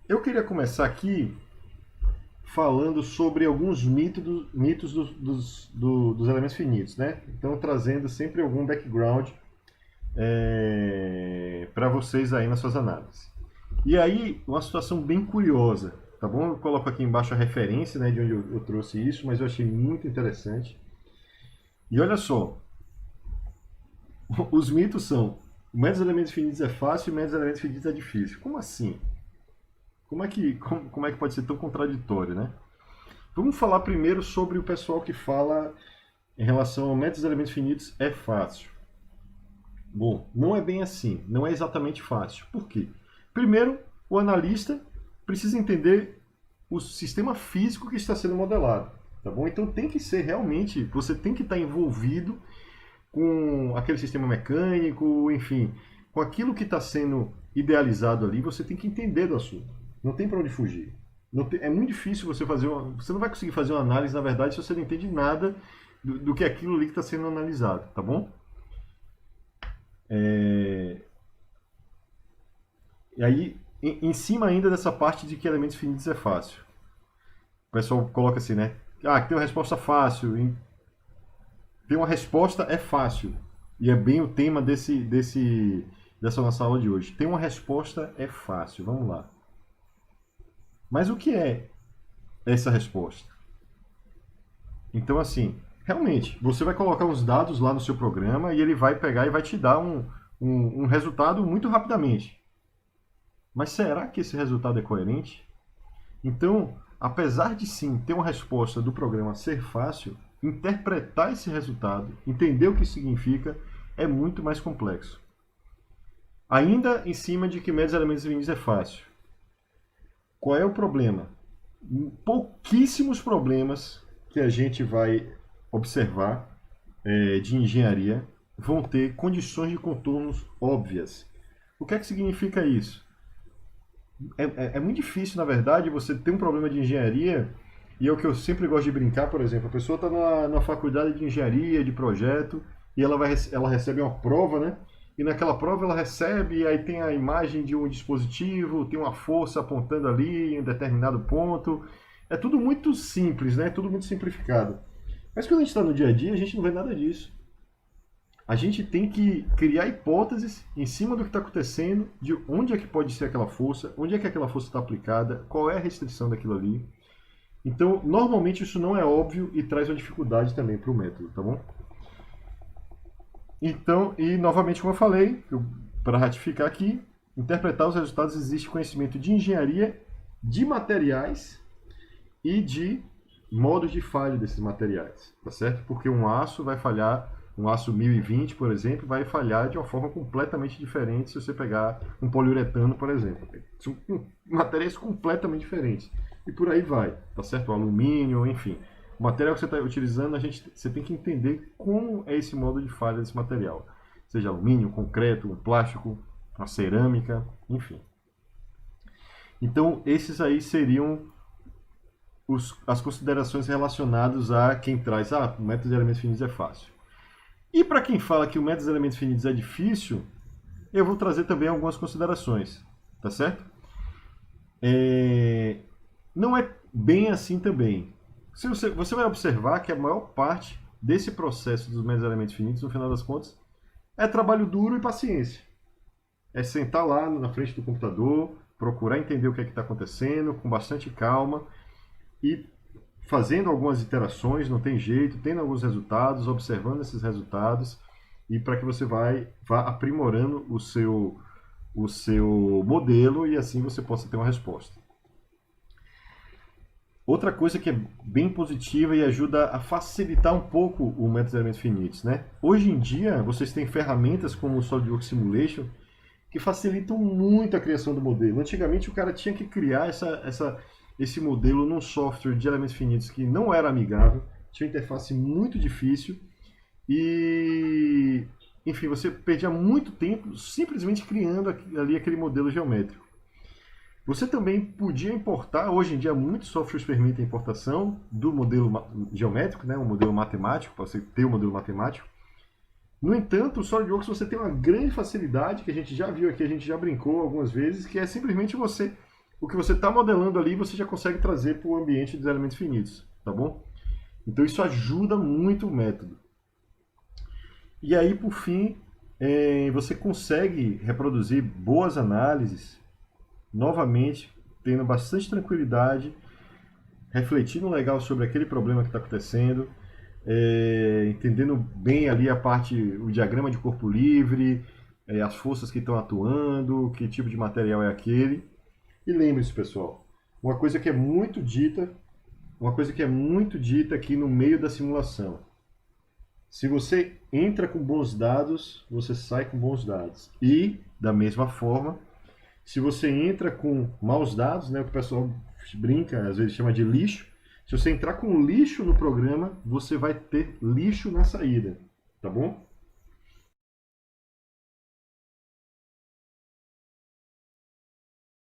Eu queria começar aqui falando sobre alguns mitos dos elementos finitos, né? Então, trazendo sempre algum background para vocês aí nas suas análises. E aí, uma situação bem curiosa, tá bom? Eu coloco aqui embaixo a referência, né, de onde eu trouxe isso, mas eu achei muito interessante. E olha só, os mitos são: o método dos elementos finitos é fácil e o método dos elementos finitos é difícil. Como assim? Como é que pode ser tão contraditório, né? Vamos falar primeiro sobre o pessoal que fala em relação ao método dos elementos finitos é fácil. Bom, não é bem assim, não é exatamente fácil. Por quê? Primeiro, o analista precisa entender o sistema físico que está sendo modelado, tá bom? Então tem que ser realmente, você tem que estar envolvido com aquele sistema mecânico, enfim, com aquilo que está sendo idealizado ali, você tem que entender do assunto. Não tem para onde fugir. É muito difícil você fazer você não vai conseguir fazer uma análise, na verdade, se você não entende nada do que é aquilo ali que está sendo analisado, tá bom? E aí, em cima ainda dessa parte de que elementos finitos é fácil. O pessoal coloca assim, né? Ah, que tem uma resposta fácil. Tem uma resposta é fácil. E é bem o tema dessa nossa aula de hoje. Tem uma resposta é fácil. Vamos lá. Mas o que é essa resposta? Então, assim, realmente, você vai colocar os dados lá no seu programa e ele vai pegar e vai te dar um resultado muito rapidamente. Mas será que esse resultado é coerente? Então, apesar de sim ter uma resposta do programa ser fácil, interpretar esse resultado, entender o que significa, é muito mais complexo. Ainda em cima de que médios elementos finitos é fácil. Qual é o problema? Pouquíssimos problemas que a gente vai observar de engenharia vão ter condições de contornos óbvias. O que é que significa isso? É muito difícil, na verdade, você ter um problema de engenharia, e é o que eu sempre gosto de brincar, por exemplo, a pessoa está na faculdade de engenharia, de projeto, e ela recebe uma prova, né? E naquela prova ela recebe, e aí tem a imagem de um dispositivo, tem uma força apontando ali em um determinado ponto. É tudo muito simples, né? Tudo muito simplificado. Mas quando a gente está no dia a dia, a gente não vê nada disso. A gente tem que criar hipóteses em cima do que está acontecendo, de onde é que pode ser aquela força, onde é que aquela força está aplicada, qual é a restrição daquilo ali. Então, normalmente isso não é óbvio e traz uma dificuldade também para o método, tá bom? Então, e novamente, como eu falei, para ratificar aqui, interpretar os resultados existe conhecimento de engenharia, de materiais e de modos de falha desses materiais, tá certo? Porque um aço vai falhar, um aço 1020, por exemplo, vai falhar de uma forma completamente diferente se você pegar um poliuretano, por exemplo. São materiais completamente diferentes. E por aí vai, tá certo? O alumínio, enfim. O material que você está utilizando, você tem que entender como é esse modo de falha desse material. Seja alumínio, concreto, um plástico, uma cerâmica, enfim. Então, esses aí seriam as considerações relacionadas a quem traz, o método de elementos finitos é fácil. E para quem fala que o método de elementos finitos é difícil, eu vou trazer também algumas considerações, tá certo? Não é bem assim também. Se você vai observar que a maior parte desse processo dos métodos de elementos finitos, no final das contas, é trabalho duro e paciência. É sentar lá na frente do computador, procurar entender o que é que está acontecendo, com bastante calma, e fazendo algumas iterações, não tem jeito, tendo alguns resultados, observando esses resultados, e para que você vá aprimorando o seu modelo e assim você possa ter uma resposta. Outra coisa que é bem positiva e ajuda a facilitar um pouco o método de elementos finitos, né? Hoje em dia, vocês têm ferramentas como o SolidWorks Simulation que facilitam muito a criação do modelo. Antigamente, o cara tinha que criar esse modelo num software de elementos finitos que não era amigável, tinha uma interface muito difícil e, enfim, você perdia muito tempo simplesmente criando ali aquele modelo geométrico. Você também podia importar, hoje em dia muitos softwares permitem a importação do modelo geométrico, né, um modelo matemático, para você ter o modelo matemático. No entanto, o SolidWorks você tem uma grande facilidade, que a gente já viu aqui, a gente já brincou algumas vezes, que é simplesmente você o que você está modelando ali, você já consegue trazer para o ambiente dos elementos finitos, tá bom? Então isso ajuda muito o método. E aí, por fim, você consegue reproduzir boas análises, novamente, tendo bastante tranquilidade, refletindo legal sobre aquele problema que está acontecendo, entendendo bem ali o diagrama de corpo livre, as forças que estão atuando, que tipo de material é aquele. E lembre-se, pessoal, uma coisa que é muito dita aqui no meio da simulação. Se você entra com bons dados, você sai com bons dados. E, da mesma forma, se você entra com maus dados, né, o que o pessoal brinca, às vezes chama de lixo, se você entrar com lixo no programa, você vai ter lixo na saída, tá bom?